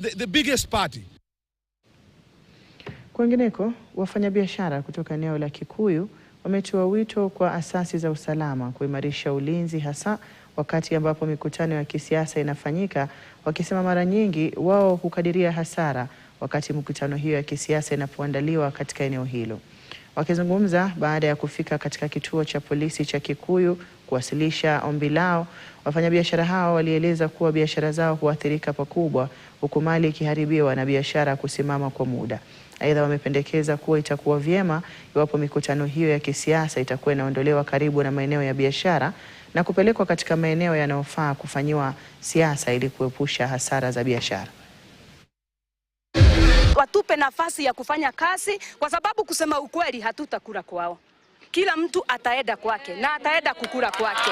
the biggest party. Kwingineko, wafanyabiashara kutoka eneo la Kikuyu wametoa wito kwa asasi za usalama kuimarisha ulinzi, hasa wakati ambapo mikutano ya kisiasa inafanyika, wakisema mara nyingi wao hukadiria hasara wakati mikutano hiyo ya kisiasa inapoandaliwa katika eneo hilo. Wakizungumza baada ya kufika katika kituo cha polisi cha Kikuyu kuwasilisha ombi lao, wafanyabiashara hao walieleza kuwa biashara zao huathirika pakubwa, huku mali ikiharibiwa na biashara kusimama kwa muda. Aidha, wamependekeza kuwa itakuwa vyema iwapo mikutano hiyo ya kisiasa itakuwa inaondolewa karibu na maeneo ya biashara na kupelekwa katika maeneo yanayofaa kufanyiwa siasa ili kuepusha hasara za biashara. Watupe nafasi ya kufanya kazi, kwa sababu kusema ukweli hatutakula kwao. Kila mtu ataenda kwake na ataenda kukula kwake.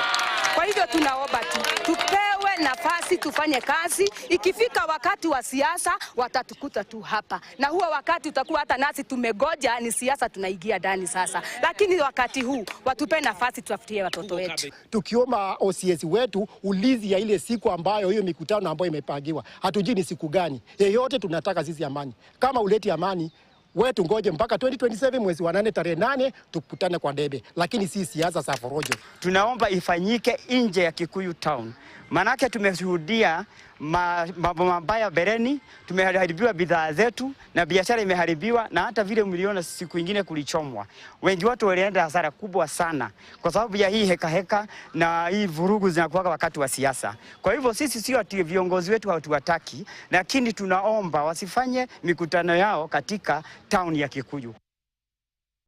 Kwa hivyo tunaomba tupewe nafasi tufanye kazi. Ikifika wakati wa siasa watatukuta tu hapa, na huo wakati utakuwa hata nasi tumegoja ni siasa tunaingia ndani sasa. Lakini wakati huu watupe nafasi tuafutie watoto wetu. Tukiomba OCS wetu ulizi ya ile siku ambayo hiyo mikutano ambayo imepangiwa, hatujui ni siku gani. Yeyote tunataka sisi amani. Kama uleti amani, wetu ngoje mpaka 2027 mwezi wa 8 tarehe 8 tukutane kwa debe, lakini si siasa za forojo. Tunaomba ifanyike nje ya Kikuyu town. Manake tumeshuhudia mambo mabaya bereni, tumeharibiwa bidhaa zetu na biashara imeharibiwa, na hata vile milioni siku nyingine kulichomwa. Wengi watu walienda hasara kubwa sana kwa sababu ya hii heka na hii vurugu zinakuwa wakati wa siasa. Kwa hivyo sisi sio ati viongozi wetu hatuwataki, lakini tunaomba wasifanye mikutano yao katika town ya Kikuyu.